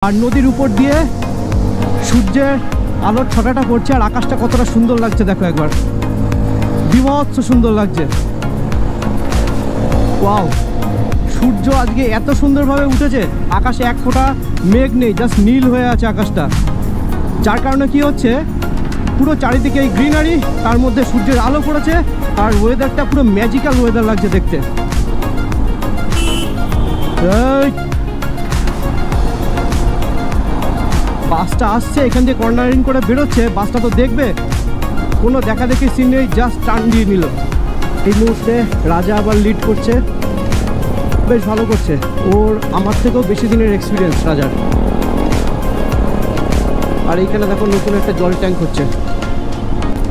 আর নদীর উপর দিয়ে সূর্যের আলোর ছটাটা পড়ছে আর আকাশটা কতটা সুন্দর লাগছে দেখো একবার, বিভৎস সুন্দর লাগছে। ওয়াও, সূর্য আজকে এত সুন্দরভাবে উঠেছে, আকাশে এক ফোঁটা মেঘ নেই, জাস্ট নীল হয়ে আছে আকাশটা, যার কারণে কি হচ্ছে পুরো চারিদিকে এই গ্রিনারি, তার মধ্যে সূর্যের আলো পড়েছে আর ওয়েদারটা পুরো ম্যাজিক্যাল ওয়েদার লাগছে দেখতে। বাসটা আসছে, এখান দিয়ে কর্নারিং করে বেরোচ্ছে, বাসটা তো দেখবে, কোনো দেখা দেখি সিন নেই, জাস্ট টার্ন দিয়ে নিল। এই মুহূর্তে রাজা আবার লিড করছে, বেশ ভালো করছে, ওর আমার থেকেও বেশি দিনের এক্সপিরিয়েন্স রাজার। আর এইখানে দেখো নতুন একটা জল ট্যাঙ্ক হচ্ছে।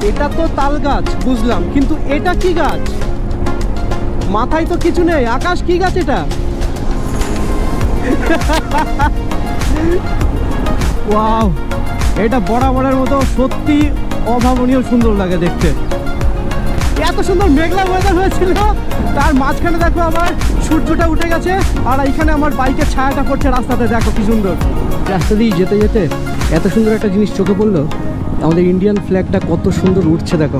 এটা তো তাল গাছ বুঝলাম, কিন্তু এটা কি গাছ? মাথায় তো কিছু নেই, আকাশ কি গাছ এটা? ওয়াও, এটা বরাবরের মতো সত্যি অভাবনীয় সুন্দর লাগে দেখতে। এত সুন্দর মেঘলা ওয়েদার হয়েছিল, তার মাঝখানে দেখো আবার সূর্যটা উঠে গেছে, আর এইখানে আমার বাইকের ছায়াটা পড়ছে রাস্তাতে, দেখো কি সুন্দর। রাস্তা দিয়ে যেতে যেতে এত সুন্দর একটা জিনিস চোখে পড়লো, আমাদের ইন্ডিয়ান ফ্ল্যাগটা কত সুন্দর উঠছে দেখো,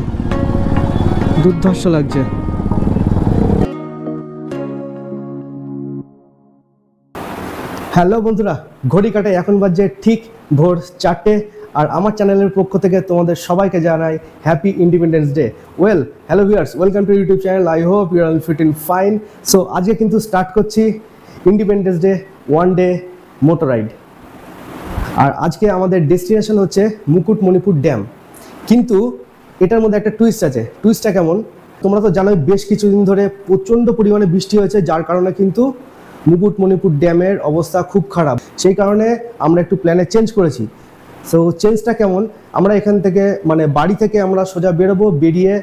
দুর্ধর্ষ লাগছে। হ্যালো বন্ধুরা, ঘড়ি কাটে এখন বাজে ঠিক ভোর 4টে, আর আমার চ্যানেলের পক্ষ থেকে তোমাদের সবাইকে জানাই happy independence day. Hello viewers, welcome to YouTube channel. I hope you are all fit and fine. So আজকে কিন্তু স্টার্ট করছি independence day one day motor ride. আর আজকে আমাদের ডেস্টিনেশন হচ্ছে মুকুটমণিপুর ড্যাম। কিন্তু এটার মধ্যে একটা টুইস্ট আছে। টুইস্টটা কেমন? তোমরা তো জানোই বেশ কিছুদিন ধরে প্রচণ্ড পরিমাণে বৃষ্টি হয়েছে, যার কারণে কিন্তু মুকুটমণিপুর ড্যামের অবস্থা খুব খারাপ। সেই কারণে আমরা একটু প্ল্যানে চেঞ্জ করেছি। সো চেঞ্জটা কেমন, আমরা এখান থেকে মানে বাড়ি থেকে আমরা সোজা বেরোবো, বেরিয়ে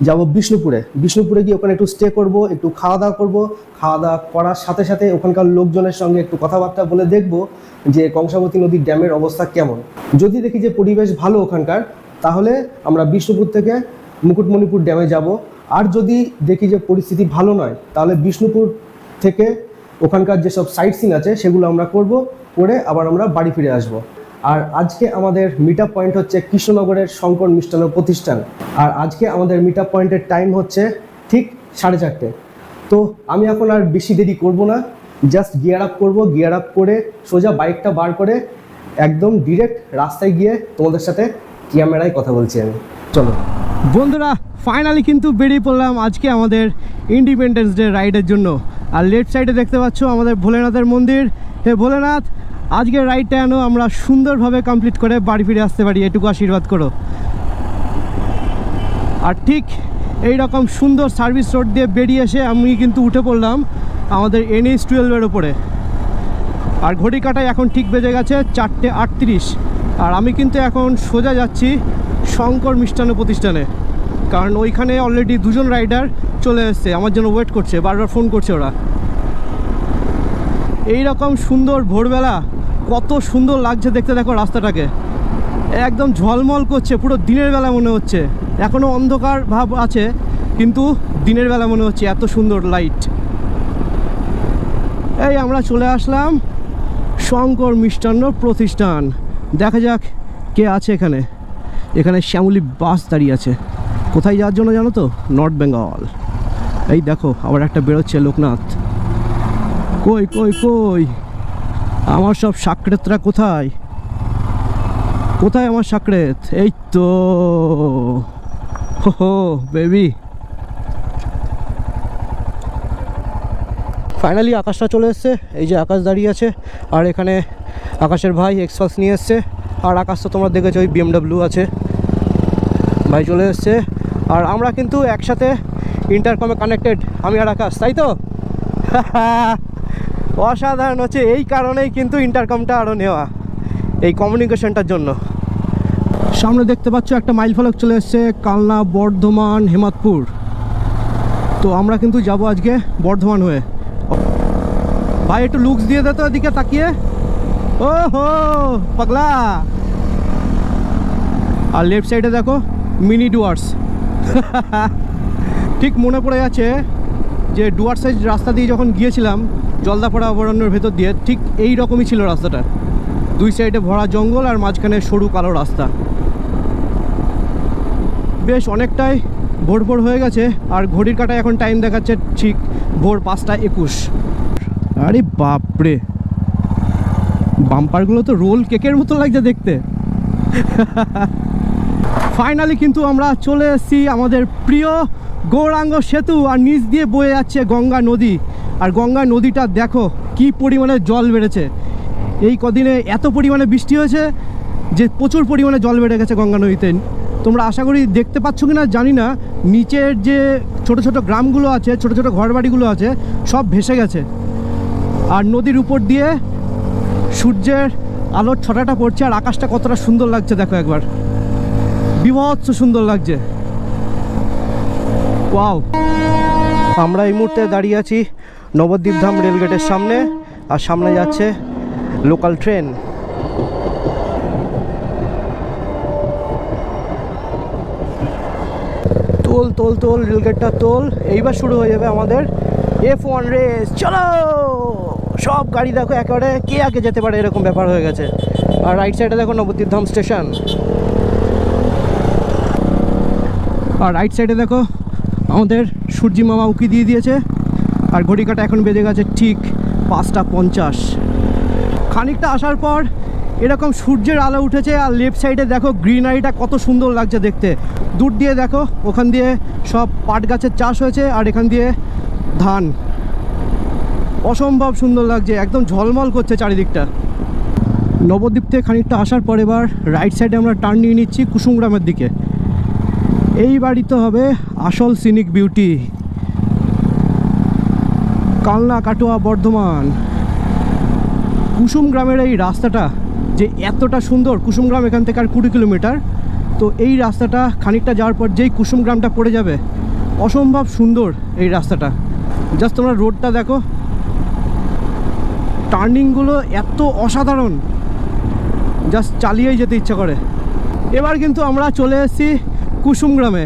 যাব বিষ্ণুপুরে। বিষ্ণুপুরে গিয়ে ওখানে একটু স্টে করব, একটু খাওয়া দাওয়া করবো। খাওয়া দাওয়া করার সাথে সাথে ওখানকার লোকজনের সঙ্গে একটু কথাবার্তা বলে দেখব যে কংসাবতী নদীর ড্যামের অবস্থা কেমন। যদি দেখি যে পরিবেশ ভালো ওখানকার, তাহলে আমরা বিষ্ণুপুর থেকে মুকুটমণিপুর ড্যামে যাব। আর যদি দেখি যে পরিস্থিতি ভালো নয়, তাহলে বিষ্ণুপুর থেকে ওখানকার যেসব সাইট সিন আছে সেগুলো আমরা করব, করে আবার আমরা বাড়ি ফিরে আসব। আর আজকে আমাদের মিট আপ পয়েন্ট হচ্ছে কৃষ্ণনগরের শঙ্কর মিষ্টান্ন প্রতিষ্ঠান। আর আজকে আমাদের মিট আপ পয়েন্টের টাইম হচ্ছে ঠিক 4:30। তো আমি এখন আর বেশি দেরি করব না, জাস্ট গিয়ার আপ করবো। গিয়ার আপ করে সোজা বাইকটা বার করে একদম ডিরেক্ট রাস্তায় গিয়ে তোমাদের সাথে ক্যামেরায় কথা বলছি আমি। চলো বন্ধুরা, ফাইনালি কিন্তু বেরিয়ে পড়লাম আজকে আমাদের ইন্ডিপেন্ডেন্স ডে রাইডের জন্য। আর লেফট সাইডে দেখতে পাচ্ছ আমাদের ভোলেনাথের মন্দির। হে ভোলেনাথ, আজকের রাইডটা যেন আমরা সুন্দরভাবে কমপ্লিট করে বাড়ি ফিরে আসতে পারি, এটুকু আশীর্বাদ করো। আর ঠিক এই রকম সুন্দর সার্ভিস রোড দিয়ে বেরিয়ে এসে আমি কিন্তু উঠে পড়লাম আমাদের NH-12 ওপরে। আর ঘড়ি কাটায় এখন ঠিক বেজে গেছে 4:38। আর আমি কিন্তু এখন সোজা যাচ্ছি শঙ্কর মিষ্টান্ন প্রতিষ্ঠানে, কারণ ওইখানে অলরেডি দুজন রাইডার চলে এসছে, আমার জন্য ওয়েট করছে, বারবার ফোন করছে ওরা। এই রকম সুন্দর ভোরবেলা কত সুন্দর লাগছে দেখতে, দেখো রাস্তাটাকে একদম ঝলমল করছে, পুরো দিনের বেলা মনে হচ্ছে। এখনও অন্ধকার ভাব আছে, কিন্তু দিনের বেলা মনে হচ্ছে, এত সুন্দর লাইট। এই আমরা চলে আসলাম শঙ্কর মিষ্টান্ন প্রতিষ্ঠান। দেখা যাক কে আছে এখানে। এখানে শ্যামলী বাস দাঁড়িয়ে আছে, কোথায় যাওয়ার জন্য জানো তো? নর্থ বেঙ্গল। এই দেখো আবার একটা বেরোচ্ছে লোকনাথ। কই কই কই আমার সব সাকরেতরা কোথায়? কোথায় আমার সাকরেত? এই তো, হো বেবি। ফাইনালি আকাশটা চলে এসছে, এই যে আকাশ দাঁড়িয়ে আছে। আর এখানে আকাশের ভাই এক্সপালস নিয়ে এসছে। আর আকাশ তো তোমরা দেখেছো, ওই BMW আছে, ভাই চলে এসছে। আর আমরা কিন্তু একসাথে ইন্টারকমে কানেক্টেড, আমি আর আকাশ, তাই তো? অসাধারণ হচ্ছে, এই কারণেই কিন্তু ইন্টারকমটা আরও নেওয়া, এই কমিউনিকেশনটার জন্য। সামনে দেখতে পাচ্ছ একটা মাইল ফলক চলে এসছে, কালনা, বর্ধমান, হেমাদপুর। তো আমরা কিন্তু যাব আজকে বর্ধমান হয়ে। ভাই একটু লুকস দিয়ে দে তো এদিকে তাকিয়ে। ও হো পাগলা। আর লেফট সাইডে দেখো মিনি ডুয়ার্স। ঠিক মনে পড়ে যাচ্ছে যে ডুয়ার্সের রাস্তা দিয়ে যখন গিয়েছিলাম জলদাপাড়া অভয়ারণ্যের ভেতর দিয়ে, ঠিক এই রকমই ছিল রাস্তাটা। দুই সাইডে ভরা জঙ্গল আর মাঝখানে সরু কালো রাস্তা। বেশ অনেকটাই ভোর ভোর হয়ে গেছে আর ঘড়ির কাঁটায় এখন টাইম দেখাচ্ছে ঠিক ভোর 5:21। আরে বাপরে, বাম্পারগুলো তো রোল কেকের মতো লাগছে দেখতে। ফাইনালি কিন্তু আমরা চলে এসেছি আমাদের প্রিয় গৌরাঙ্গ সেতু, আর নিচ দিয়ে বয়ে যাচ্ছে গঙ্গা নদী। আর গঙ্গা নদীটা দেখো কি পরিমাণে জল বেড়েছে। এই কদিনে এত পরিমাণে বৃষ্টি হয়েছে যে প্রচুর পরিমাণে জল বেড়ে গেছে গঙ্গা নদীতে। তোমরা আশা করি দেখতে পাচ্ছ কি না জানি না, নিচের যে ছোট ছোট গ্রামগুলো আছে, ছোট ছোট ঘরবাড়িগুলো আছে, সব ভেসে গেছে। আর নদীর উপর দিয়ে সূর্যের আলোর ছটাটা পড়ছে আর আকাশটা কতটা সুন্দর লাগছে দেখো একবার, বিভৎস সুন্দর লাগছে। ওয়াও, আমরা এই মুহূর্তে দাঁড়িয়ে আছি নবদ্বীপ ধাম রেলগেটের সামনে, আর সামনে যাচ্ছে লোকাল ট্রেন। তোল তোল তোল, রেলগেটটা তোল। এইবার শুরু হয়ে যাবে আমাদের F1 রেস। চলো, সব গাড়ি দেখো একেবারে কে আগে যেতে পারে এরকম ব্যাপার হয়ে গেছে। আর রাইট সাইডে দেখো নবদ্বীপ ধাম স্টেশন, আর রাইট সাইডে দেখো আমাদের সূর্যি মামা উকি দিয়ে দিয়েছে। আর ঘড়ি কাঁটা এখন বেজে গেছে ঠিক 5:50। খানিকটা আসার পর এরকম সূর্যের আলো উঠেছে, আর লেফট সাইডে দেখো গ্রিনারিটা কত সুন্দর লাগছে দেখতে। দূর দিয়ে দেখো ওখান দিয়ে সব পাট গাছের চাষ হয়েছে, আর এখান দিয়ে ধান। অসম্ভব সুন্দর লাগছে, একদম ঝলমল করছে চারিদিকটা। নবদ্বীপ থেকে খানিকটা আসার পর এবার রাইট সাইডে আমরা টার্ন নিয়ে নিচ্ছি কুসুমগ্রামের দিকে। এই বাড়িতে হবে আসল সিনিক বিউটি, কালনা কাটোয়া বর্ধমান। কুসুমগ্রামের এই রাস্তাটা যে এতটা সুন্দর, কুসুমগ্রাম এখান থেকে আর 20 কিলোমিটার। তো এই রাস্তাটা খানিকটা যাওয়ার পর যেই কুসুমগ্রামটা পড়ে যাবে, অসম্ভব সুন্দর এই রাস্তাটা। জাস্ট তোমরা রোডটা দেখো, টার্নিংগুলো এত অসাধারণ, জাস্ট চালিয়েই যেতে ইচ্ছা করে। এবার কিন্তু আমরা চলে এসেছি কুসুমগ্রামে।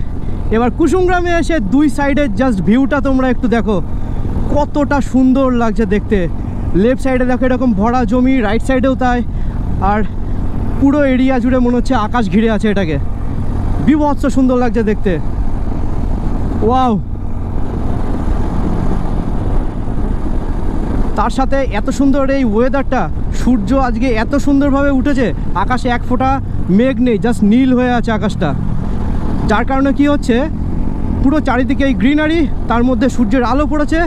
এবার কুসুমগ্রামে এসে দুই সাইডের জাস্ট ভিউটা তোমরা একটু দেখো, কতটা সুন্দর লাগছে দেখতে। লেফট সাইডে দেখো এরকম ভরা জমি, রাইট সাইডেও তাই। আর পুরো এরিয়া জুড়ে মনে হচ্ছে আকাশ ঘিরে আছে এটাকে, বিভৎস সুন্দর লাগছে দেখতে। ওয়াও, তার সাথে এত সুন্দর এই ওয়েদারটা, সূর্য আজকে এত সুন্দরভাবে উঠেছে, আকাশে এক ফোঁটা মেঘ নেই, জাস্ট নীল হয়ে আছে আকাশটা। যার কারণে কি হচ্ছে, পুরো চারিদিকে এই গ্রিনারি, তার মধ্যে সূর্যের আলো পড়েছে,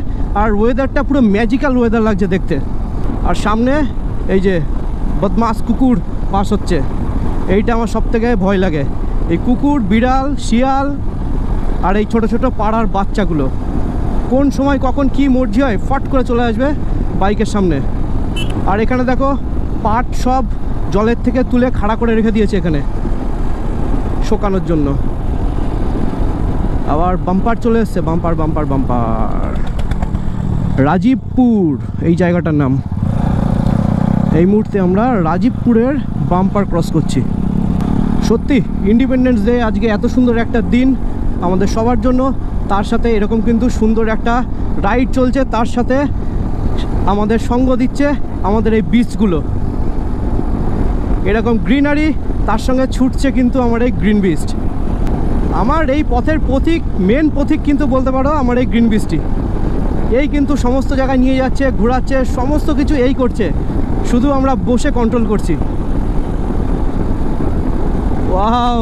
আর ওয়েদারটা পুরো ম্যাজিক্যাল ওয়েদার লাগছে দেখতে। আর সামনে এই যে বদমাস কুকুর পাস হচ্ছে, এইটা আমার সবথেকে ভয় লাগে। এই কুকুর, বিড়াল, শিয়াল আর এই ছোট ছোট পাড়ার বাচ্চাগুলো কোন সময় কখন কি মর্জি হয় ফট করে চলে আসবে বাইকের সামনে। আর এখানে দেখো পাট সব জলের থেকে তুলে খাড়া করে রেখে দিয়েছে এখানে শোকানোর জন্য। আবার বাম্পার চলে এসছে, বাম্পার বাম্পার বাম্পার। রাজীবপুর এই জায়গাটার নাম। এই মুহূর্তে আমরা রাজীবপুরের বাম্পার ক্রস করছি। সত্যি ইন্ডিপেন্ডেন্স ডে আজকে এত সুন্দর একটা দিন আমাদের সবার জন্য। তার সাথে এরকম কিন্তু সুন্দর একটা রাইড চলছে, তার সাথে আমাদের সঙ্গ দিচ্ছে আমাদের এই বিচগুলো। এরকম গ্রিনারি, তার সঙ্গে ছুটছে কিন্তু আমার এই গ্রিন বিচ। আমার এই পথের পথিক, মেন পথিক কিন্তু বলতে পারো আমার এই গ্রিন বিচটি। এই কিন্তু সমস্ত জায়গায় নিয়ে যাচ্ছে, ঘোরাচ্ছে, সমস্ত কিছু এই করছে, শুধু আমরা বসে কন্ট্রোল করছি। ওয়াও,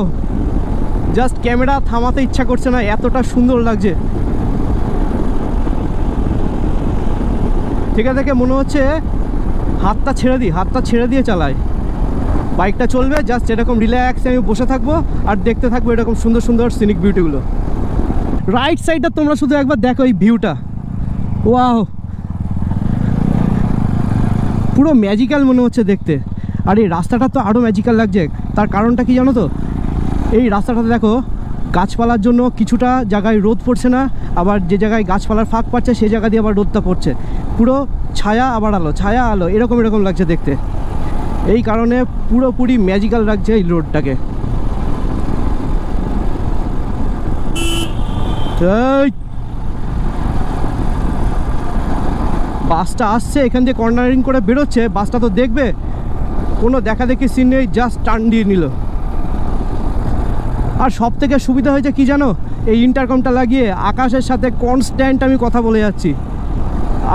জাস্ট ক্যামেরা থামাতে ইচ্ছা করছে না, এতটা সুন্দর লাগছে। ঠিক আছে, দেখে মনে হচ্ছে হাতটা ছেড়ে দিই, হাতটা ছেড়ে দিয়ে চালাই। বাইকটা চলবে, জাস্ট এরকম রিল্যাক্সে আমি বসে থাকবো আর দেখতে থাকবো এরকম সুন্দর সুন্দর সিনিক বিউটিগুলো। রাইট সাইডটা তোমরা শুধু একবার দেখো এই ভিউটা, ওয়াও, পুরো ম্যাজিক্যাল মনে হচ্ছে দেখতে। আর এই রাস্তাটা তো আরও ম্যাজিক্যাল লাগছে। তার কারণটা কি জানো তো, এই রাস্তাটাতে দেখো গাছপালার জন্য কিছুটা জায়গায় রোদ পড়ছে না, আবার যে জায়গায় গাছপালার ফাঁক পাচ্ছে সেই জায়গা দিয়ে আবার রোদটা পড়ছে। পুরো ছায়া আবার আলো, ছায়া আলো, এরকম এরকম লাগছে দেখতে। এই কারণে পুরোপুরি ম্যাজিক্যাল লাগছে এই রোডটাকে। বাসটা আসছে, এখান দিয়ে কর্নারিং করে বেরোচ্ছে, বাসটা তো দেখবে কোনো দেখা দেখি সিন নেই, জাস্ট টার্ন দিয়ে নিল। আর সব থেকে সুবিধা হয়েছে কি জানো, এই ইন্টারকমটা লাগিয়ে আকাশের সাথে কনস্ট্যান্ট আমি কথা বলে যাচ্ছি।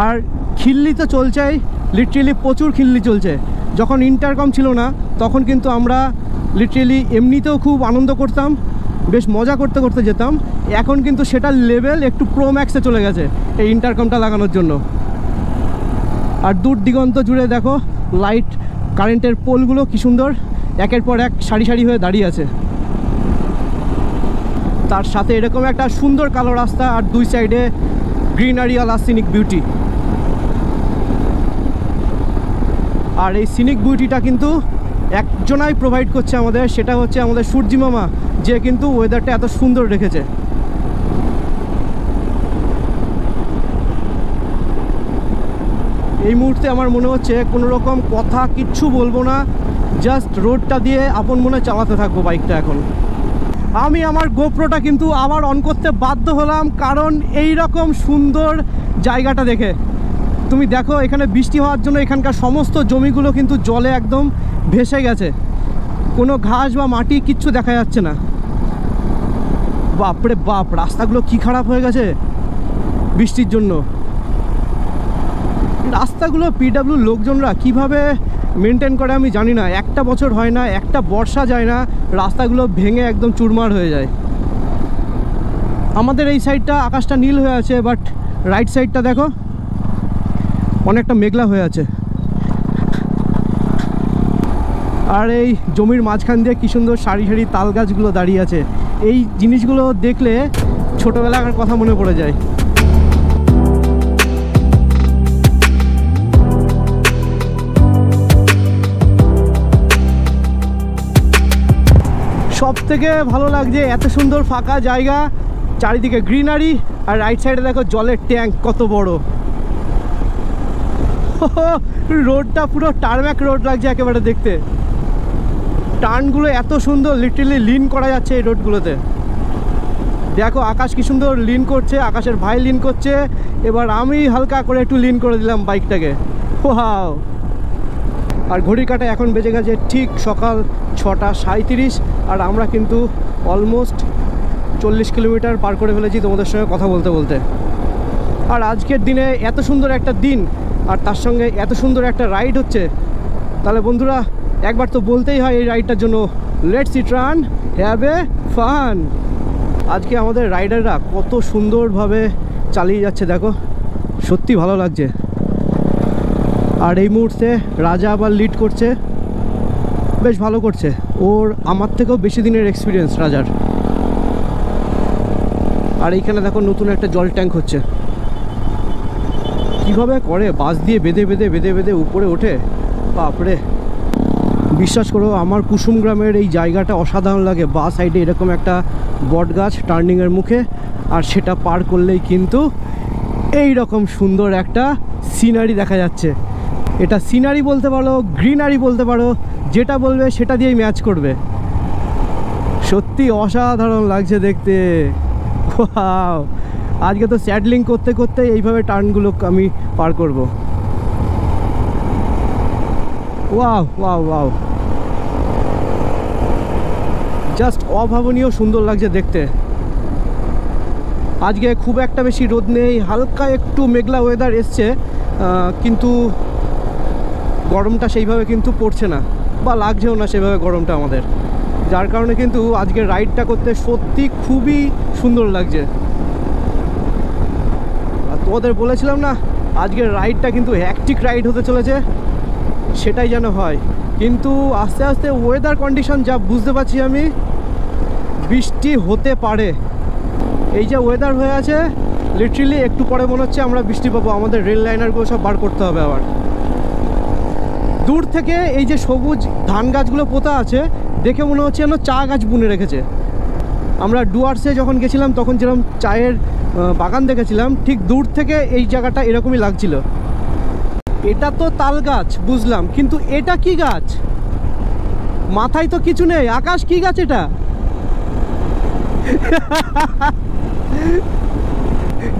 আর খিল্লি তো চলছেই, লিটারেলি প্রচুর খিল্লি চলছে। যখন ইন্টারকম ছিল না তখন কিন্তু আমরা লিটারেলি এমনিতেও খুব আনন্দ করতাম, বেশ মজা করতে করতে যেতাম। এখন কিন্তু সেটার লেভেল একটু প্রো ম্যাক্সে চলে গেছে এই ইন্টারকমটা লাগানোর জন্য। আর দূর দিগন্ত জুড়ে দেখো লাইট, কারেন্টের পোলগুলো কি সুন্দর একের পর এক সারি সারি হয়ে দাঁড়িয়ে আছে। তার সাথে এরকম একটা সুন্দর কালো রাস্তা আর দুই সাইডে গ্রিনারিওয়ালা সিনিক বিউটি। আর এই সিনিক বিউটিটা কিন্তু একজনাই প্রোভাইড করছে আমাদের, সেটা হচ্ছে আমাদের সূর্যি মামা, যে কিন্তু ওয়েদারটা এত সুন্দর রেখেছে। এই মুহূর্তে আমার মনে হচ্ছে কোনো রকম কথা কিচ্ছু বলবো না, জাস্ট রোডটা দিয়ে আপন মনে চালাতে থাকবো বাইকটা। এখন আমি আমার গোপ্রোটা কিন্তু আবার অন করতে বাধ্য হলাম, কারণ এই রকম সুন্দর জায়গাটা দেখে। তুমি দেখো এখানে বৃষ্টি হওয়ার জন্য এখানকার সমস্ত জমিগুলো কিন্তু জলে একদম ভেসে গেছে, কোনো ঘাস বা মাটি কিচ্ছু দেখা যাচ্ছে না। বাপরে বাপ, রাস্তাগুলো কি খারাপ হয়ে গেছে বৃষ্টির জন্য। রাস্তাগুলো পিডব্লিউ লোকজনরা কিভাবে মেনটেন করে আমি জানি না। একটা বছর হয় না, একটা বর্ষা যায় না, রাস্তাগুলো ভেঙে একদম চুরমার হয়ে যায়। আমাদের এই সাইডটা আকাশটা নীল হয়ে আছে, বাট রাইট সাইডটা দেখো অনেকটা মেঘলা হয়ে আছে। আর এই জমির মাঝখান দিয়ে কি সুন্দর সারি সারি তাল গাছগুলো দাঁড়িয়ে আছে। এই জিনিসগুলো দেখলে ছোটোবেলাকার কথা মনে পড়ে যায়। সব থেকে ভালো লাগছে এত সুন্দর ফাঁকা জায়গা, চারিদিকে গ্রিনারি, আর রাইট সাইডে দেখো জলের ট্যাঙ্ক কত বড়। রোডটা পুরো টারম্যাক রোড লাগছে একেবারে দেখতে। টার্নগুলো এত সুন্দর, লিটারালি লিন করা যাচ্ছে এই রোডগুলোতে। দেখো আকাশ কি সুন্দর লিন করছে, আকাশের ভাই লিন করছে। এবার আমি হালকা করে একটু লিন করে দিলাম বাইকটাকে। ওয়াও! আর ঘড়ির কাঁটা এখন বেজে গেছে ঠিক সকাল 6:37, আর আমরা কিন্তু অলমোস্ট 40 কিলোমিটার পার করে ফেলেছি তোমাদের সঙ্গে কথা বলতে বলতে। আর আজকের দিনে এত সুন্দর একটা দিন, আর তার সঙ্গে এত সুন্দর একটা রাইড হচ্ছে, তাহলে বন্ধুরা একবার তো বলতেই হয় এই রাইডটার জন্য let's eat run, have a fun. আজকে আমাদের রাইডাররা কত সুন্দরভাবে চালিয়ে যাচ্ছে দেখো, সত্যি ভালো লাগছে। আর এই মুহূর্তে রাজা আবার লিড করছে, বেশ ভালো করছে। ওর আমার থেকেও বেশি দিনের এক্সপিরিয়েন্স রাজার। আর এইখানে দেখো নতুন একটা জল ট্যাঙ্ক হচ্ছে, কীভাবে করে বাস দিয়ে বেঁধে বেঁধে বেঁধে বেঁধে উপরে ওঠে, বাপরে। বিশ্বাস করো আমার কুসুম গ্রামের এই জায়গাটা অসাধারণ লাগে। বা সাইডে এরকম একটা বট গাছ টার্নিংয়ের মুখে, আর সেটা পার করলেই কিন্তু এই রকম সুন্দর একটা সিনারি দেখা যাচ্ছে। এটা সিনারি বলতে পারো, গ্রিনারি বলতে পারো, যেটা বলবে সেটা দিয়েই ম্যাচ করবে। সত্যি অসাধারণ লাগছে দেখতে। ওয়াও! আজকে তো স্যাডলিং করতে করতে এইভাবে টার্নগুলো আমি পার করব। ওয়াও ওয়াও ওয়াও, জাস্ট অভাবনীয় সুন্দর লাগছে দেখতে। আজকে খুব একটা বেশি রোদ নেই, হালকা একটু মেঘলা ওয়েদার এসছে, কিন্তু গরমটা সেইভাবে কিন্তু পড়ছে না, বা লাগছেও না সেভাবে গরমটা আমাদের। যার কারণে কিন্তু আজকে রাইডটা করতে সত্যি খুবই সুন্দর লাগছে। আর তোমাদের বলেছিলাম না আজকের রাইডটা কিন্তু হ্যাকটিক রাইড হতে চলেছে, সেটাই যেন হয়। কিন্তু আস্তে আস্তে ওয়েদার কন্ডিশন যা বুঝতে পারছি আমি, বৃষ্টি হতে পারে। এই যে ওয়েদার হয়ে আছে, লিটারেলি একটু পরে মনে হচ্ছে আমরা বৃষ্টি পাবো। আমাদের রেল লাইনারগুলো সব বার করতে হবে আবার। দূর থেকে এই যে সবুজ ধান গাছগুলো পোতা আছে দেখে মনে হচ্ছে যেন চা গাছ বুনে রেখেছে। আমরা ডুয়ার্সে যখন গেছিলাম তখন যেরকম চায়ের বাগান দেখেছিলাম, ঠিক দূর থেকে এই জায়গাটা এরকমই লাগছিল। এটা তো তাল গাছ বুঝলাম, কিন্তু এটা কি গাছ? মাথায় তো কিছু নেই। আকাশ, কি গাছ এটা?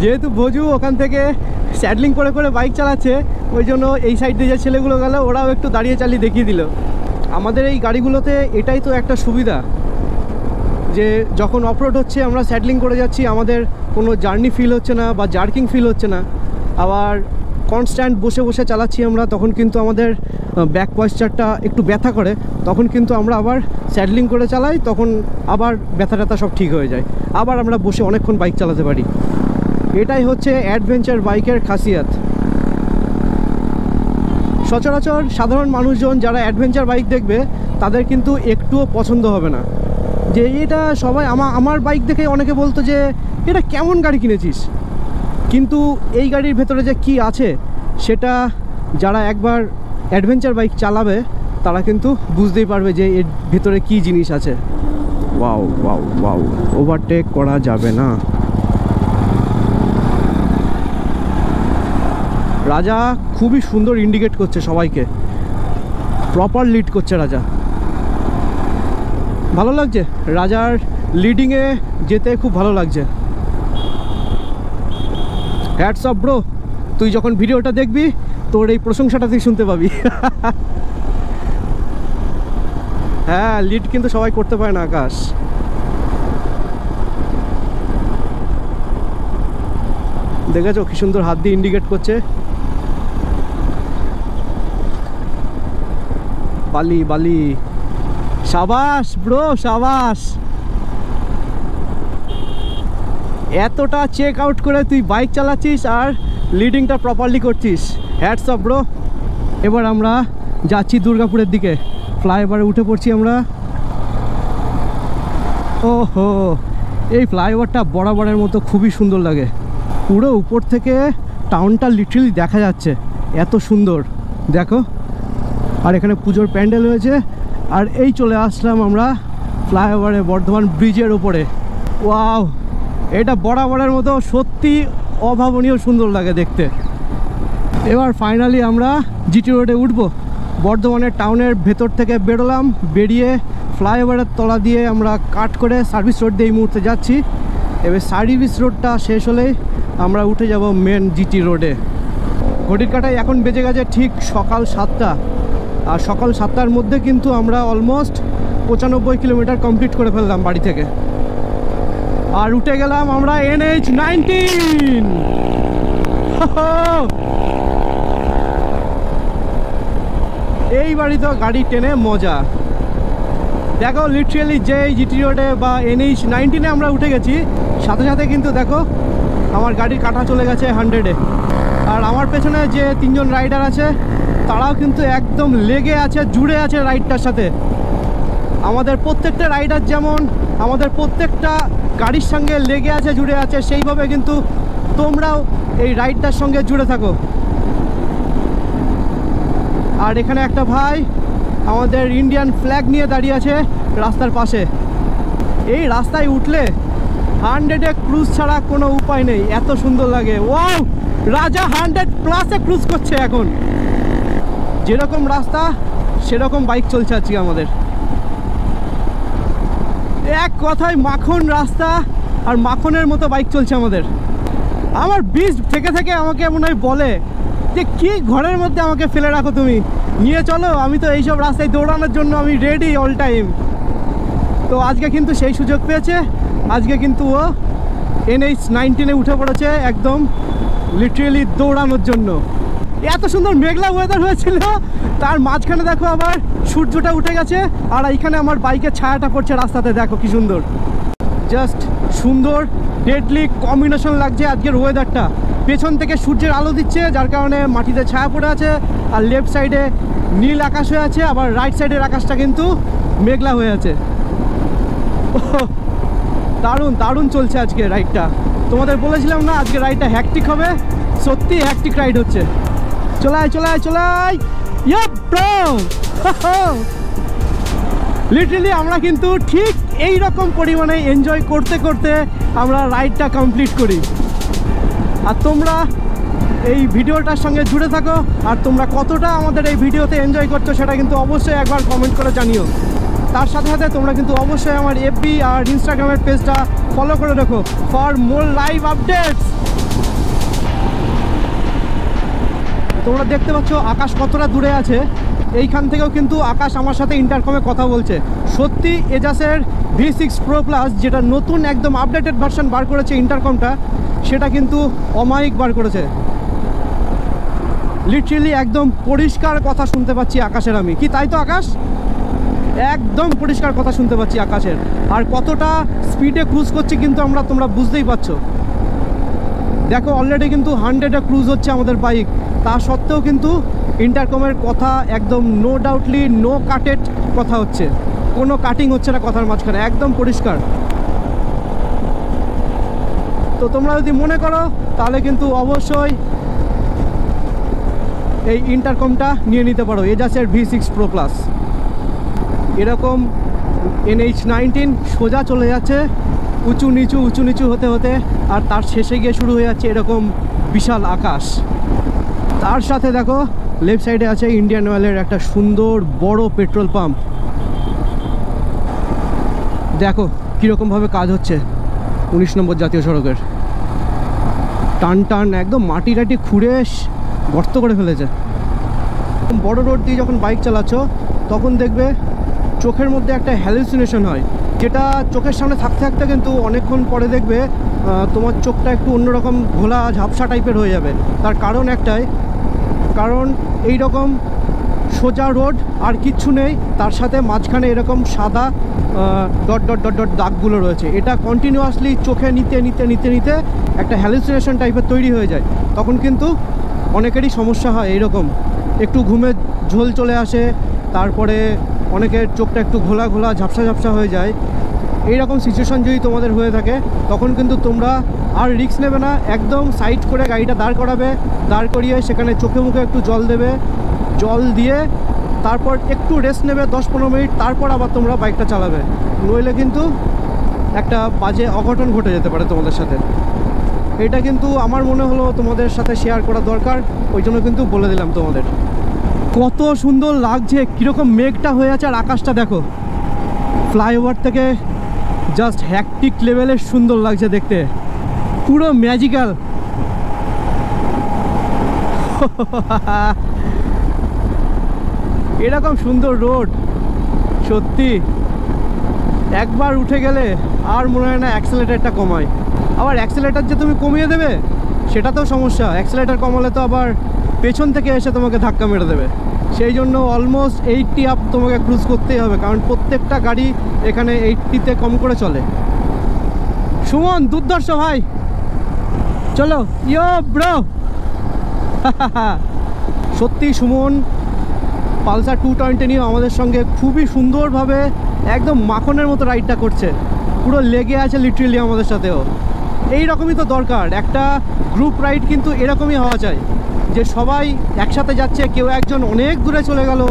যেহেতু ভজু ওখান থেকে স্যাডলিং করে করে বাইক চালাচ্ছে, ওই জন্য এই সাইড দিয়ে যে ছেলেগুলো গেল ওরাও একটু দাঁড়িয়ে চালিয়ে দেখিয়ে দিল। আমাদের এই গাড়িগুলোতে এটাই তো একটা সুবিধা যে যখন অফরোড হচ্ছে আমরা স্যাডলিং করে যাচ্ছি, আমাদের কোনো জার্নি ফিল হচ্ছে না বা জার্কিং ফিল হচ্ছে না। আবার কনস্ট্যান্ট বসে বসে চালাচ্ছি আমরা, তখন কিন্তু আমাদের ব্যাক পয়েশ্চারটা একটু ব্যথা করে, তখন কিন্তু আমরা আবার স্যাডলিং করে চালাই, তখন আবার ব্যথা ট্যাথা সব ঠিক হয়ে যায়, আবার আমরা বসে অনেকক্ষণ বাইক চালাতে পারি। এটাই হচ্ছে অ্যাডভেঞ্চার বাইকের খাসিয়াত। সচরাচর সাধারণ মানুষজন যারা অ্যাডভেঞ্চার বাইক দেখবে তাদের কিন্তু একটুও পছন্দ হবে না, যে এটা সবাই আমার বাইক দেখে অনেকে বলতো যে এটা কেমন গাড়ি কিনেছিস, কিন্তু এই গাড়ির ভেতরে যে কি আছে সেটা যারা একবার অ্যাডভেঞ্চার বাইক চালাবে তারা কিন্তু বুঝতেই পারবে যে এর ভেতরে কি জিনিস আছে। ওয়াও ওয়াও ওয়াও, ওভারটেক করা যাবে না। রাজা খুবই সুন্দর ইন্ডিকেট করছে সবাইকে, প্রপার লিড করছে রাজা, ভালো লাগছে। রাজার লিডিংয়ে যেতে খুব ভালো লাগছে। হ্যাটস অফ ব্রো, তুই যখন ভিডিওটা দেখবি তোর এই প্রশংসাটা তুই শুনতে পাবি। হ্যাঁ, লিড কিন্তু সবাই করতে পারে না আকাশ। দেখেছো কি সুন্দর হাত দিয়ে ইন্ডিকেট করছে। বালি বালি, সাবাস ব্রো সাবাস। এতটা চেক আউট করে তুই বাইক চালাচ্ছিস আর লিডিংটা প্রপারলি করছিস, হ্যাটস অফ ব্রো। এবার আমরা যাচ্ছি দুর্গাপুরের দিকে, ফ্লাইওভারে উঠে পড়ছি আমরা। ওহো, এই ফ্লাইওভারটা বরাবরের মতো খুবই সুন্দর লাগে, পুরো উপর থেকে টাউনটা লিটারালি দেখা যাচ্ছে, এত সুন্দর দেখো। আর এখানে পুজোর প্যান্ডেল হয়েছে, আর এই চলে আসলাম আমরা ফ্লাইওভারে বর্ধমান ব্রিজের ওপরে। ওয়াও, এটা বরাবরের মতো সত্যি অভাবনীয় সুন্দর লাগে দেখতে। এবার ফাইনালি আমরা জিটি রোডে উঠবো। বর্ধমানের টাউনের ভেতর থেকে বেরোলাম, বেরিয়ে ফ্লাইওভারের তলা দিয়ে আমরা কাট করে সার্ভিস রোড দিয়ে এই মুহূর্তে যাচ্ছি। এবার সার্ভিস রোডটা শেষ হলেই আমরা উঠে যাব মেন জিটি রোডে। ঘড়ির কাঁটায় এখন বেজে গেছে ঠিক সকাল 7টা, আর সকাল 7টার মধ্যে কিন্তু আমরা অলমোস্ট 95 কিলোমিটার কমপ্লিট করে ফেললাম বাড়ি থেকে, আর উঠে গেলাম আমরা NH19। এই বাড়ি তো গাড়ি টেনে মজা। দেখো লিটারালি যে জিটি রোডে বা NH19 আমরা উঠে গেছি, সাথে সাথে কিন্তু দেখো আমার গাড়ির কাঁটা চলে গেছে 100-এ। আর আমার পেছনে যে 3 জন রাইডার আছে তারাও কিন্তু একদম লেগে আছে, জুড়ে আছে রাইডটার সাথে। আমাদের প্রত্যেকটা রাইডার যেমন আমাদের প্রত্যেকটা গাড়ির সঙ্গে লেগে আছে, জুড়ে আছে, সেইভাবে কিন্তু তোমরাও এই রাইডটার সঙ্গে জুড়ে থাকো। আর এখানে একটা ভাই আমাদের ইন্ডিয়ান ফ্ল্যাগ নিয়ে দাঁড়িয়ে আছে রাস্তার পাশে। এই রাস্তায় উঠলে 100-এ ক্রুজ ছাড়া কোনো উপায় নেই, এত সুন্দর লাগে। ওয়াও, রাজা 100+ ক্রুজ করছে এখন। যেরকম রাস্তা সেরকম বাইক চলছে আজকে আমাদের। এক কথায় মাখন রাস্তা আর মাখনের মতো বাইক চলছে আমাদের। আমার বীজ থেকে থেকে আমাকে মনে হয় বলে যে কি ঘরের মধ্যে আমাকে ফেলে রাখো, তুমি নিয়ে চলো, আমি তো এইসব রাস্তায় দৌড়ানোর জন্য আমি রেডি অল টাইম। তো আজকে কিন্তু সেই সুযোগ পেয়েছে, আজকে কিন্তু ও NH19-এ উঠে পড়েছে একদম লিটারালি দৌড়ানোর জন্য। এত সুন্দর মেঘলা ওয়েদার হয়েছিল, তার মাঝখানে দেখো আবার সূর্যটা উঠে গেছে, আর এইখানে আমার বাইকের ছায়াটা পড়ছে রাস্তাতে, দেখো কি সুন্দর, জাস্ট সুন্দর ডেডলি কম্বিনেশন লাগছে আজকের ওয়েদারটা। পেছন থেকে সূর্যের আলো দিচ্ছে, যার কারণে মাটিতে ছায়া পড়ে আছে, আর লেফট সাইডে নীল আকাশ হয়ে আছে, আবার রাইট সাইডের আকাশটা কিন্তু মেঘলা হয়ে আছে। দারুণ দারুণ চলছে আজকে রাইডটা। তোমাদের বলেছিলাম না আজকে রাইডটা হ্যাকটিক হবে, সত্যি হ্যাকটিক রাইড হচ্ছে। চলাই চলাই চলাই, লিটারালি আমরা কিন্তু ঠিক এই রকম পরিমাণে এনজয় করতে করতে আমরা রাইডটা কমপ্লিট করি। আর তোমরা এই ভিডিওটার সঙ্গে জুড়ে থাকো, আর তোমরা কতটা আমাদের এই ভিডিওতে এনজয় করছো সেটা কিন্তু অবশ্যই একবার কমেন্ট করে জানিও। তার সাথে সাথে তোমরা কিন্তু অবশ্যই আমার FB আর ইনস্টাগ্রামের পেজটা ফলো করে রাখো ফর মোর লাইভ আপডেটস। তোমরা দেখতে পাচ্ছ আকাশ কতটা দূরে আছে, এইখান থেকেও কিন্তু আকাশ আমার সাথে ইন্টারকমে কথা বলছে। সত্যি এজাসের V6 Pro Plus যেটা নতুন একদম আপডেটেড ভার্সন বার করেছে ইন্টারকমটা, সেটা কিন্তু অমায়িক বার করেছে। লিটারেলি একদম পরিষ্কার কথা শুনতে পাচ্ছি আকাশের আমি, কি তাই তো আকাশ? একদম পরিষ্কার কথা শুনতে পাচ্ছি আকাশের। আর কতটা স্পিডে ক্রুজ করছি কিন্তু তোমরা বুঝতেই পারছো। দেখো অলরেডি কিন্তু 100-এ ক্রুজ হচ্ছে আমাদের বাইক, তা সত্ত্বেও কিন্তু ইন্টারকমের কথা একদম নো ডাউটলি নো কাটেড কথা হচ্ছে, কোনো কাটিং হচ্ছে না কথার মাঝখানে, একদম পরিষ্কার। তো তোমরা যদি মনে করো তাহলে কিন্তু অবশ্যই এই ইন্টারকমটা নিয়ে নিতে পারো, এজাসের V6 Pro Plus। এরকম NH19 সোজা চলে যাচ্ছে উঁচু নিচু হতে হতে, আর তার শেষে গিয়ে শুরু হয়ে যাচ্ছে এরকম বিশাল আকাশ। তার সাথে দেখো লেফট সাইডে আছে ইন্ডিয়ান অয়েলের একটা সুন্দর বড় পেট্রোল পাম্প। দেখো কীরকমভাবে কাজ হচ্ছে 19 নম্বর জাতীয় সড়কের। টান একদম মাটি টাটি খুঁড়ে গর্ত করে ফেলেছে। বড় রোড দিয়ে যখন বাইক চালাচ্ছ তখন দেখবে চোখের মধ্যে একটা হ্যালুসিনেশন হয়, যেটা চোখের সামনে থাকতে থাকতে কিন্তু অনেকক্ষণ পরে দেখবে তোমার চোখটা একটু অন্যরকম ঘোলা ঝাপসা টাইপের হয়ে যাবে। তার কারণ একটাই, কারণ এই রকম সোজা রোড আর কিচ্ছু নেই, তার সাথে মাঝখানে এরকম সাদা ডট ডট ডট ডট দাগগুলো রয়েছে। এটা কন্টিনিউয়াসলি চোখে নিতে একটা হ্যালুসিনেশন টাইপের তৈরি হয়ে যায়। তখন কিন্তু অনেকেরই সমস্যা হয়, এইরকম একটু ঘুমের ঝোল চলে আসে, তারপরে অনেকের চোখটা একটু ঘোলা ঝাপসা হয়ে যায়। এইরকম সিচুয়েশান যদি তোমাদের হয়ে থাকে তখন কিন্তু তোমরা আর রিস্ক নেবে না, একদম সাইড করে গাড়িটা দাঁড় করিয়ে সেখানে চোখে মুখে একটু জল দেবে, জল দিয়ে তারপর একটু রেস্ট নেবে 10-15 মিনিট, তারপর আবার তোমরা বাইকটা চালাবে। নইলে কিন্তু একটা বাজে অঘটন ঘটে যেতে পারে তোমাদের সাথে। এটা কিন্তু আমার মনে হলো তোমাদের সাথে শেয়ার করা দরকার, ওই জন্য কিন্তু বলে দিলাম তোমাদের। কত সুন্দর লাগছে, কীরকম মেঘটা হয়ে আছে, আর আকাশটা দেখো ফ্লাইওভার থেকে জাস্ট হ্যাকটিক লেভেলের সুন্দর লাগছে দেখতে, পুরো ম্যাজিক্যাল। এরকম সুন্দর রোড সত্যি একবার উঠে গেলে আর মনে হয় না অ্যাক্সেলেটারটা কমায়। আবার অ্যাক্সেলেটার যে তুমি কমিয়ে দেবে সেটাতেও সমস্যা, অ্যাক্সেলেটার কমালে তো আবার পেছন থেকে এসে তোমাকে ধাক্কা মেরে দেবে। সেই জন্য অলমোস্ট 80 আপ তোমাকে ক্রুজ করতেই হবে, কারণ প্রত্যেকটা গাড়ি এখানে 80-তে কম করে চলে। সুমন দুর্ধর্ষ ভাই, চলো ইয়ো ব্রো। সত্যি সুমন পালসার 220 নিয়ে আমাদের সঙ্গে খুবই সুন্দরভাবে একদম মাখনের মতো রাইডটা করছে, পুরো লেগে আছে লিটারেলি আমাদের সাথেও। এই রকমই তো দরকার, একটা গ্রুপ রাইড কিন্তু এরকমই হওয়া চাই, যে সবাই একসাথে যাচ্ছে, কেউ একজন অনেক দূরে চলে গেল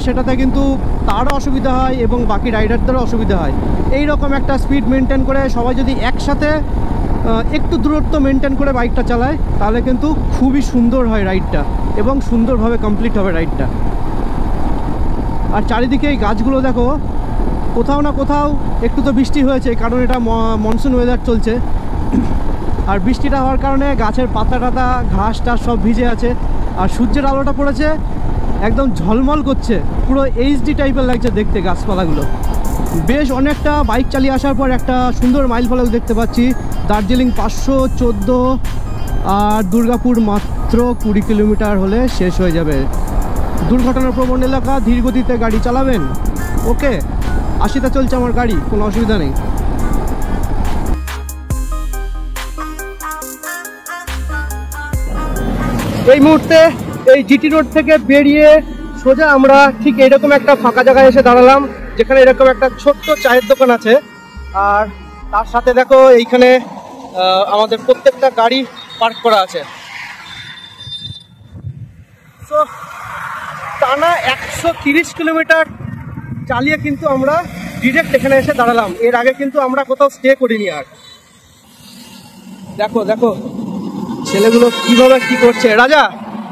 সেটাতে কিন্তু তারও অসুবিধা হয় এবং বাকি রাইডারদেরও অসুবিধা হয়। এই রকম একটা স্পিড মেনটেন করে সবাই যদি একসাথে একটু দূরত্ব মেনটেন করে বাইকটা চালায় তাহলে কিন্তু খুবই সুন্দর হয় রাইডটা এবং সুন্দরভাবে কমপ্লিট হবে রাইডটা। আর চারিদিকে এই গাছগুলো দেখো, কোথাও না কোথাও একটু তো বৃষ্টি হয়েছে, কারণ এটা মনসুন ওয়েদার চলছে, আর বৃষ্টিটা হওয়ার কারণে গাছের পাতা টাতা ঘাস টাস সব ভিজে আছে, আর সূর্যের আলোটা পড়েছে একদম ঝলমল করছে, পুরো এইচডি টাইপের লাগছে দেখতে গাছপালাগুলো। বেশ অনেকটা বাইক চালিয়ে আসার পর একটা সুন্দর মাইল ফলক দেখতে পাচ্ছি, দার্জিলিং 514 আর দুর্গাপুর মাত্র 20 কিলোমিটার হলে শেষ হয়ে যাবে। দুর্ঘটনা প্রবণ এলাকা, ধীর গতিতে গাড়ি চালাবেন। ওকে, 80তে চলছে আমার গাড়ি, কোনো অসুবিধা নেই। এই মুহূর্তে এই জিটি রোড থেকে বেরিয়ে সোজা আমরা ঠিক এরকম একটা ফাঁকা জায়গায় এসে দাঁড়ালাম, যেখানে এরকম একটা ছোট্ট চায়ের দোকান আছে, আর তার সাথে দেখো এইখানে আমাদের প্রত্যেকটা গাড়ি পার্ক করা আছে। তো টানা 130 কিলোমিটার চালিয়ে কিন্তু আমরা ডিরেক্ট এখানে এসে দাঁড়ালাম। এর আগে কিন্তু আমরা কোথাও স্টে করিনি। আর দেখো দেখো ছেলেগুলো কিভাবে কি করছে। রাজা,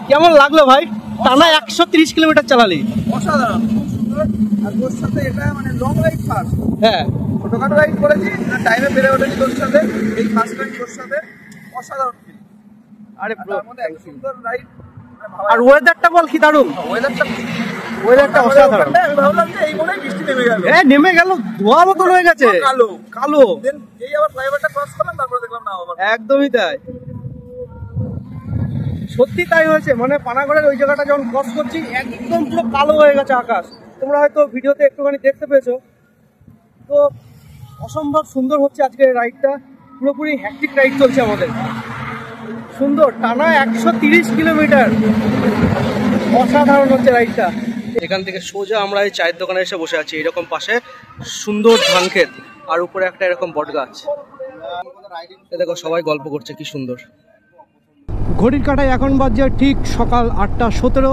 কেমন লাগলো ভাই? টানা 130 কিলোমিটার চালালি। অসাধারণ, খুব সুন্দর। আর তোর সাথে এটা মানে লং রাইড ফার্স্ট। হ্যাঁ, ছোটখাটো রাইড করেছি, টাইমে বেড়ে ওঠেনি তোর সাথে। এই ফার্স্ট রাইড তোর সাথে অসাধারণ ফিল। আরে তার মধ্যে এত সুন্দর রাইড আর ওয়েদারটা বল কি দারুণ, ওয়েদারটা অসাধারণ। আমি ভাবলাম যে এই মনেই বৃষ্টি নেমে গেল, নেমে গেল, ধোয়া মতন হয়ে গেছে, কালো কালো। দেন এই আবার ফ্লাইওভারটা ক্রস করলাম, তারপরে দেখলাম না আবার একদমই তাই, সত্যি তাই হয়েছে। মানে পানাগড়ের ওই জায়গাটা যখন ক্রস করছি একদম পুরো কালো হয়ে গেছে আকাশ। তোমরা হয়তো ভিডিওতে একটুখানি দেখতে পেয়েছো। তো অসম্ভব সুন্দর হচ্ছে আজকের রাইডটা, পুরোপুরি হ্যাকটিক রাইড চলছে আমাদের। সুন্দর, টানা 130 কিলোমিটার, অসাধারণ হচ্ছে রাইডটা। এখান থেকে সোজা আমরা এই চায়ের দোকানে এসে বসে আছি, এরকম পাশে সুন্দর ধান ক্ষেত আর উপরে একটা এরকম বট গাছ। দেখো সবাই গল্প করছে, কি সুন্দর। ঘড়ির কাঁটায় এখন বাজছে ঠিক সকাল 8:17,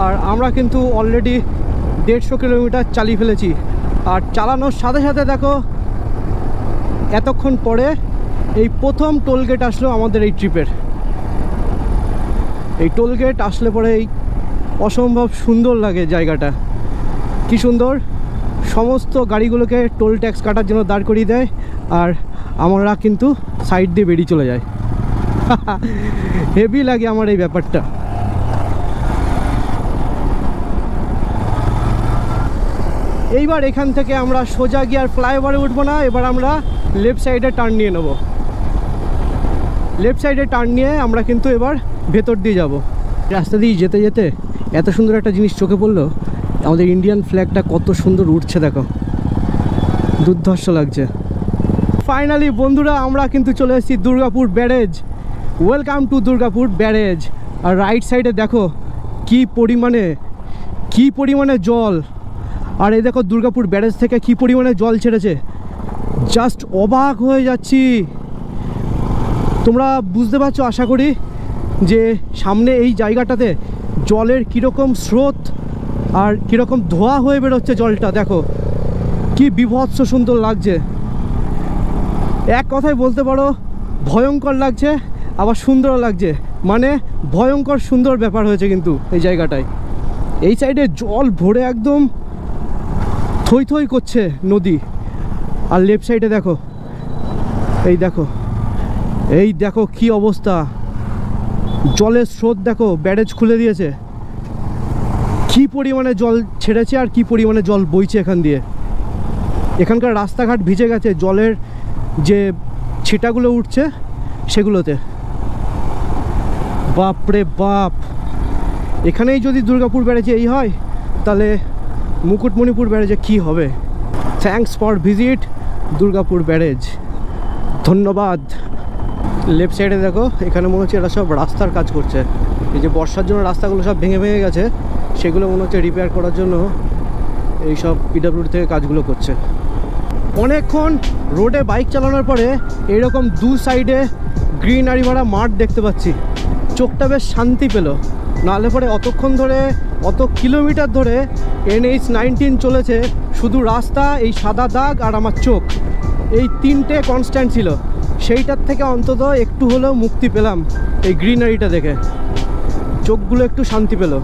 আর আমরা কিন্তু অলরেডি 150 কিলোমিটার চালিয়ে ফেলেছি। আর চালানোর সাথে সাথে দেখো এতক্ষণ পরে এই প্রথম টোলগেট আসলো আমাদের এই ট্রিপের। এই টোলগেট আসলে পরে এই অসম্ভব সুন্দর লাগে জায়গাটা, কি সুন্দর। সমস্ত গাড়িগুলোকে টোল ট্যাক্স কাটার জন্য দাঁড় করিয়ে দেয়, আর আমরা কিন্তু সাইড দিয়ে বেরিয়ে চলে যাই। হেভি লাগে আমার এই ব্যাপারটা। এইবার এখান থেকে আমরা সোজা গিয়ে আর ফ্লাইওভারে উঠবো না, এবার আমরা লেফট সাইডে টার্ন নিয়ে নেব। লেফট সাইডে টার্ন নিয়ে আমরা কিন্তু এবার ভেতর দিয়ে যাব। রাস্তা দিয়ে যেতে যেতে এত সুন্দর একটা জিনিস চোখে পড়লো, আমাদের ইন্ডিয়ান ফ্ল্যাগটা কত সুন্দর উঠছে, দেখো দুর্ধর্ষ লাগছে। ফাইনালি বন্ধুরা আমরা কিন্তু চলে এসেছি Durgapur barrage. Welcome to Durgapur barrage. আর রাইট সাইডে দেখো কি পরিমাণে জল, আর এই দেখো দুর্গাপুর ব্যারেজ থেকে কি পরিমাণে জল ছেড়েছে, জাস্ট অবাক হয়ে যাচ্ছি। তোমরা বুঝতে পারছো আশা করি যে সামনে এই জায়গাটাতে জলের কীরকম স্রোত আর কীরকম ধোয়া হয়ে বেরোচ্ছে জলটা। দেখো কি বিভৎস সুন্দর লাগছে, এক কথায় বলতে পারো ভয়ঙ্কর লাগছে, আবার সুন্দরও লাগছে। মানে ভয়ঙ্কর সুন্দর ব্যাপার হয়েছে কিন্তু এই জায়গাটায়। এই সাইডে জল ভরে একদম থই থই করছে নদী, আর লেফট সাইডে দেখো এই দেখো কি অবস্থা, জলের স্রোত দেখো, ব্যারেজ খুলে দিয়েছে, কি পরিমাণে জল ছেড়েছে আর কি পরিমাণে জল বইছে এখান দিয়ে। এখানকার রাস্তাঘাট ভিজে গেছে জলের যে ছিটাগুলো উঠছে সেগুলোতে। বাপরে বাপ, এখানেই যদি দুর্গাপুর ব্যারেজে এই হয় তাহলে মুকুটমণিপুর ব্যারেজে কি হবে। Thanks for visit Durgapur barrage, ধন্যবাদ। লেফট সাইডে দেখো এখানে মনে হচ্ছে এরা সব রাস্তার কাজ করছে। এই যে বর্ষার জন্য রাস্তাগুলো সব ভেঙে ভেঙে গেছে, সেগুলো মনে হচ্ছে রিপেয়ার করার জন্য এইসব পিডব্লিউডি থেকে কাজগুলো করছে। অনেকক্ষণ রোডে বাইক চালানোর পরে এরকম দু সাইডে গ্রিনারি ভরা মাঠ দেখতে পাচ্ছি, চোখটা বেশ শান্তি পেল। নাহলে পরে অতক্ষণ ধরে অত কিলোমিটার ধরে NH-19 চলেছে, শুধু রাস্তা, এই সাদা দাগ আর আমার চোখ, এই তিনটে কনস্ট্যান্ট ছিল। সেইটার থেকে অন্তত একটু হলেও মুক্তি পেলাম এই গ্রিনারিটা দেখে, চোখগুলো একটু শান্তি পেল।